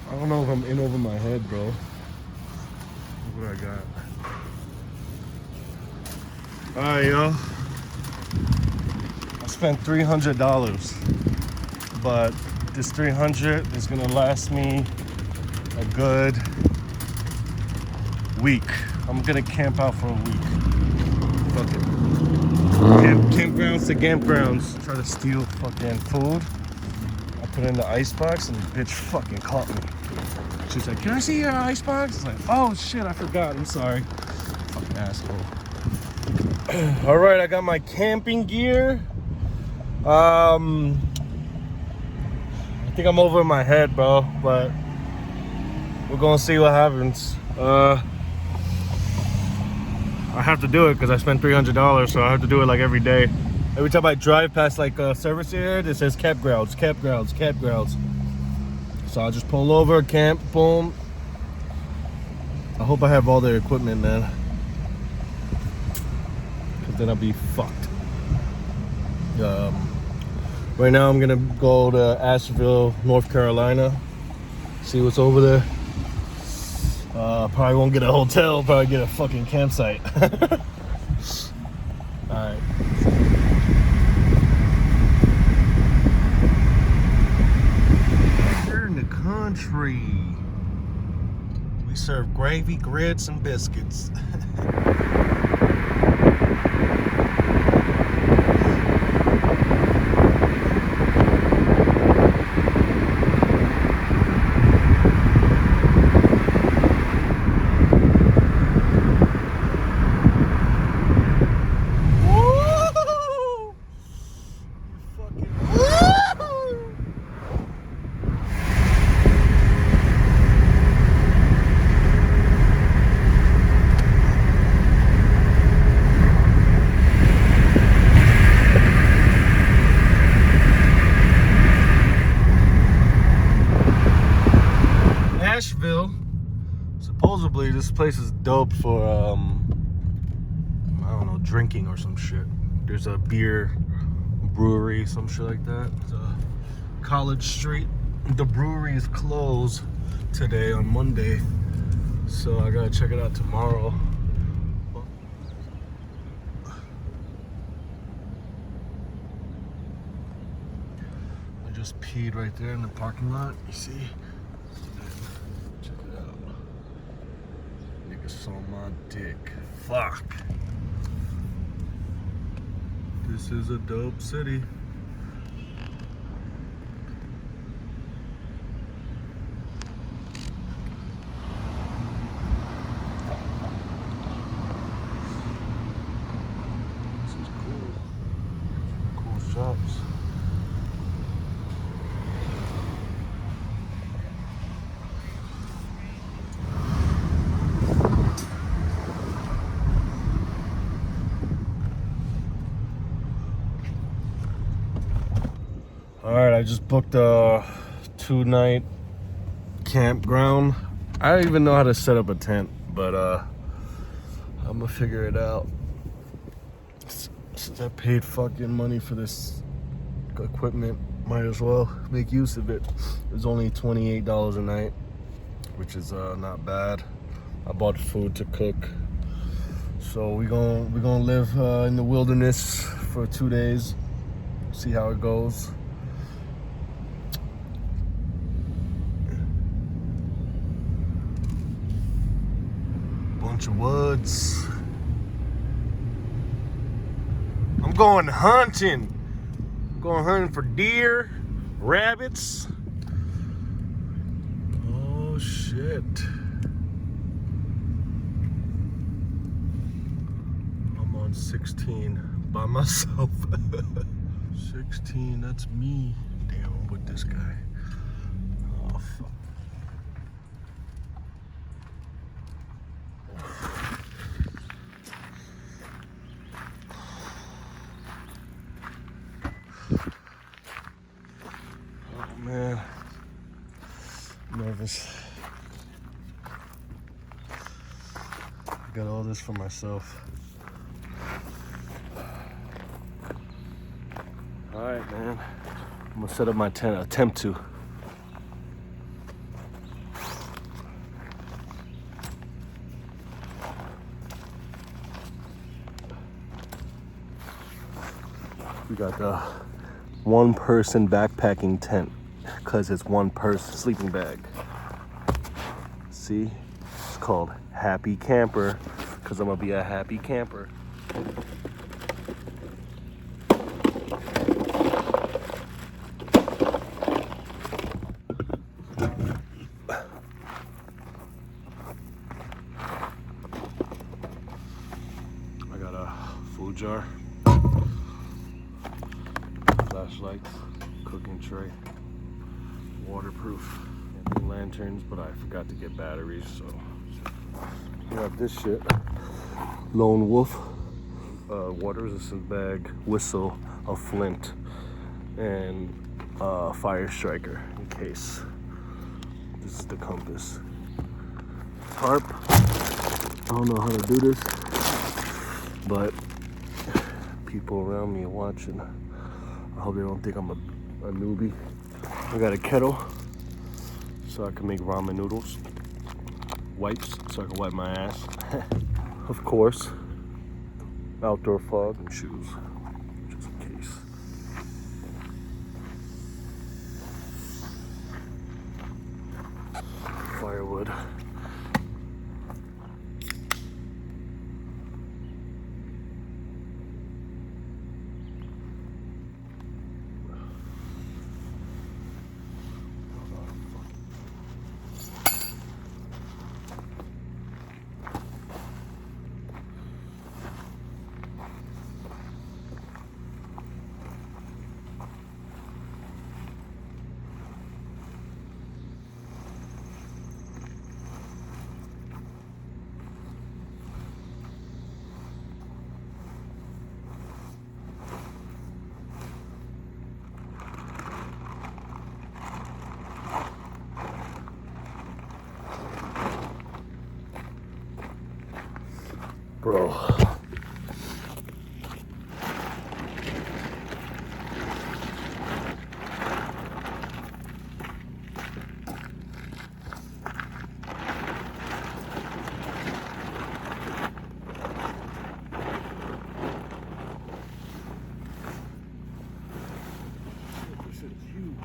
I don't know if I'm in over my head, bro. Look what I got. Alright, yo. I spent $300, but this $300 is gonna last me a good week. I'm gonna camp out for a week. Fuck it. Campgrounds to campgrounds. Try to steal fucking food. I put it in the icebox and the bitch fucking caught me. She's like, "Can I see your icebox?" It's like, "Oh shit, I forgot. I'm sorry." Fucking asshole. All right, I got my camping gear. I think I'm over my head, bro, but we're gonna see what happens. I have to do it because I spent $300, so I have to do it like every day. Every time I drive past like a service area, it says campgrounds. So I'll just pull over, camp, boom. I hope I have all their equipment, man. Because then I'll be fucked. Right now I'm gonna go to Asheville, North Carolina. See what's over there. Probably won't get a hotel, probably get a fucking campsite. Alright. Here in the country, we serve gravy, grits, and biscuits. Asheville. Supposedly this place is dope for I don't know, drinking or some shit. There's a beer brewery, some shit like that. It's College Street. The brewery is closed today on Monday, so I gotta check it out tomorrow. I just peed right there in the parking lot, you see? Check it out. Nigga saw my dick. Fuck. This is a dope city. This is cool. Cool shops. Alright, I just booked a 2-night campground. I don't even know how to set up a tent, but I'm gonna figure it out. Since I paid fucking money for this equipment, might as well make use of it. It's only $28 a night, which is not bad. I bought food to cook. So we're gonna live in the wilderness for 2 days. See how it goes. Bunch of woods. I'm going hunting. Going hunting for deer, rabbits. Oh shit. I'm on 16 by myself. 16, that's me. Damn, I'm with this guy. Oh fuck. Oh man, I'm nervous. I got all this for myself. All right, man. I'm gonna set up my tent. Attempt to. We got the one person backpacking tent because it's one person sleeping bag. See, it's called Happy Camper because I'm gonna be a happy camper. I got a food jar, flashlights, cooking tray, waterproof, and lanterns, but I forgot to get batteries, so we have this shit. Lone Wolf, water resistant bag, whistle, a flint, and a fire striker in case. This is the compass. Tarp. I don't know how to do this, but people around me are watching. I hope they don't think I'm a newbie. I got a kettle so I can make ramen noodles. Wipes so I can wipe my ass. Of course, outdoor fog and shoes, just in case. Firewood. Bro. This shit is huge.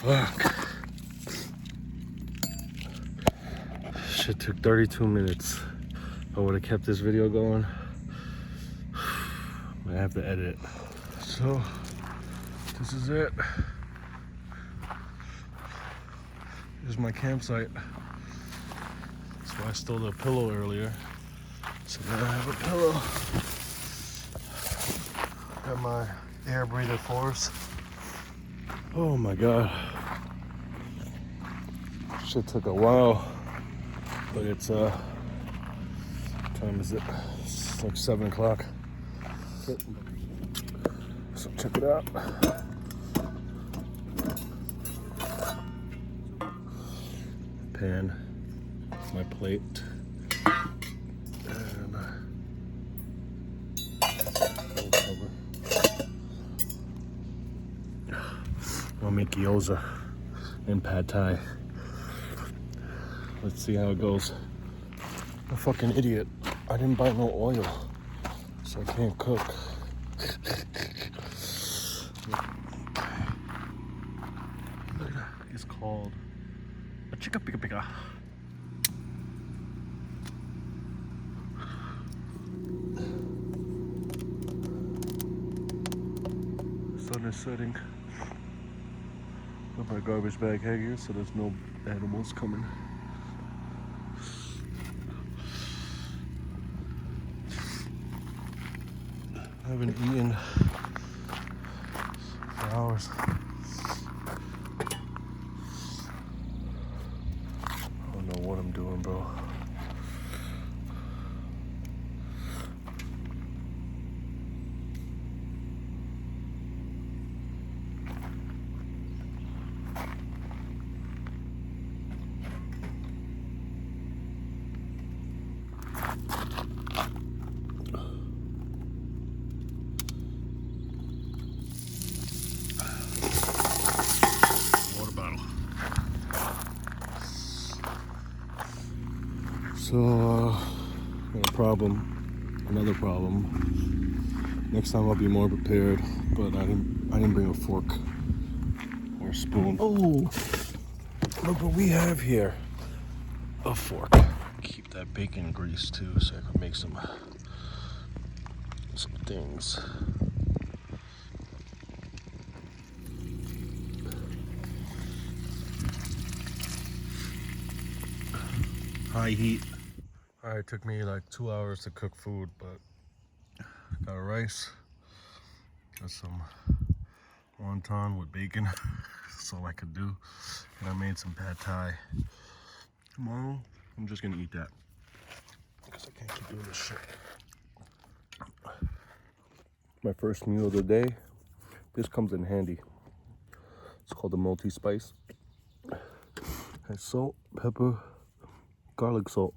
Fuck. Shit took 32 minutes. I would have kept this video going. I have to edit it. So, this is it. Here's my campsite. That's why I stole the pillow earlier. So now I have a pillow. Got my air breather force. Oh my god. Shit took a while. But it's what time is it? It's like 7 o'clock. So check it out. Pan, my plate, and cover. I'll make gyoza and pad thai. Let's see how it goes. I'm a fucking idiot. I didn't buy no oil, so I can't cook. Look at that. It's called a chica pica pica. Sun is setting. Got my garbage bag hanging so there's no animals coming. I haven't eaten for hours. I don't know what I'm doing, bro. So, got a problem, another problem. Next time I'll be more prepared, but I didn't bring a fork or a spoon. Oh, look what we have here. A fork. Keep that bacon grease too, so I can make some things. High heat. Alright, it took me like 2 hours to cook food, but got rice, got some wonton with bacon. That's all I could do. And I made some pad thai. Tomorrow, I'm just gonna eat that because I can't keep doing this shit. My first meal of the day. This comes in handy. It's called the multi-spice. Has salt, pepper, garlic salt,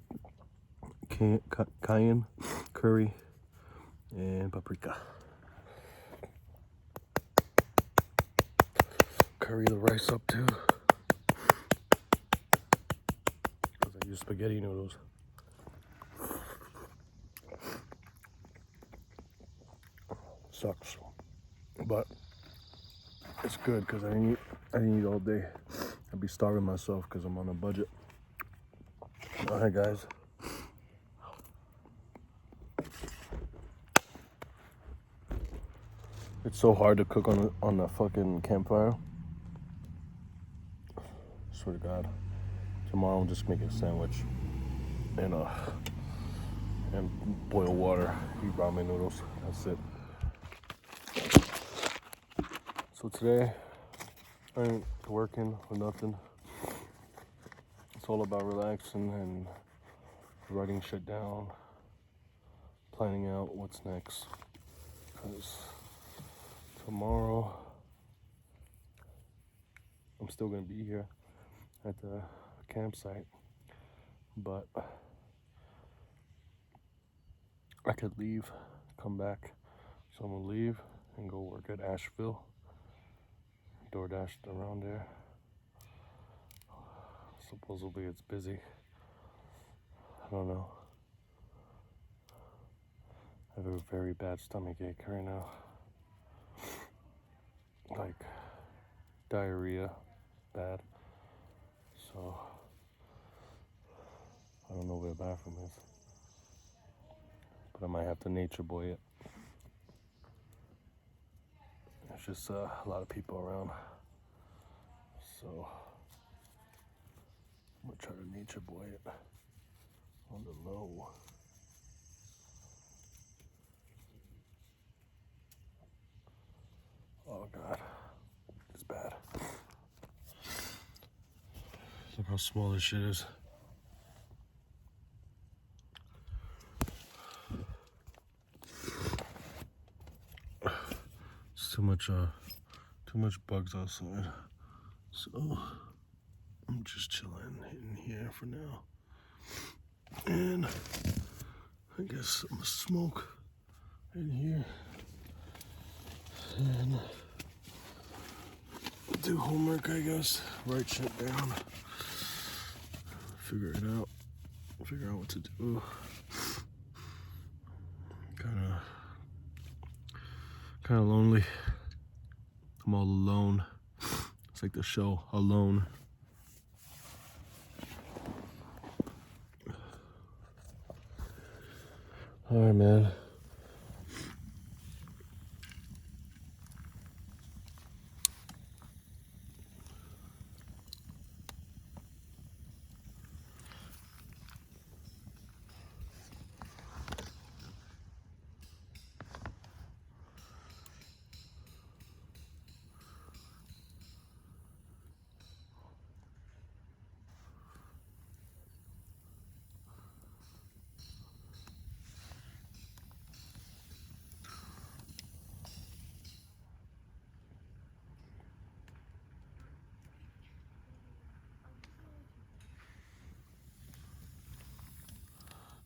cayenne, curry, and paprika. Curry the rice up too, because I use spaghetti noodles. Sucks, but it's good because I didn't eat all day. I'd be starving myself because I'm on a budget. All right, guys. It's so hard to cook on a fucking campfire. Swear to God. Tomorrow I'm just making a sandwich and boil water, eat ramen noodles. That's it. So today I ain't working or nothing. It's all about relaxing and writing shit down, planning out what's next. Because tomorrow I'm still gonna be here at the campsite, but I could leave, come back. So I'm gonna leave and go work at Asheville. DoorDashed around there. Supposedly it's busy. I don't know. I have a very bad stomach ache right now. Like diarrhea, bad. So I don't know where the bathroom is. but I might have to nature boy it. There's just a lot of people around, so I'm gonna try to nature boy it on the low. Oh God, it's bad. Look how small this shit is. It's too much bugs outside. So I'm just chilling in here for now. And I guess I'm gonna smoke in here and do homework, I guess. Write shit down. Figure it out. Figure out what to do. Kinda lonely. I'm all alone. It's like the show, Alone. Alright, man.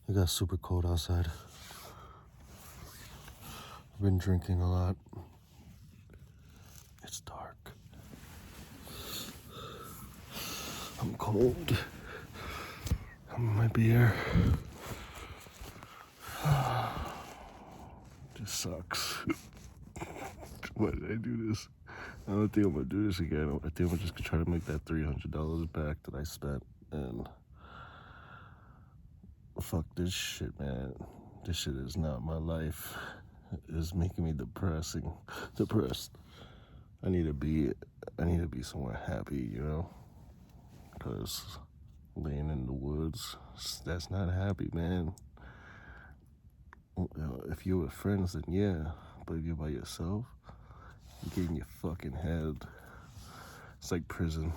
It got super cold outside. I've been drinking a lot. It's dark. I'm cold. I'm my beer. This sucks. Why did I do this? I don't think I'm gonna do this again. I think I'm just gonna try to make that $300 back that I spent. And fuck this shit, man. This shit is not my life. It's making me depressed. I need to be somewhere happy, you know? Because laying in the woods, that's not happy, man. If you're with friends, then yeah. But if you're by yourself, you're getting your fucking head. It's like prison.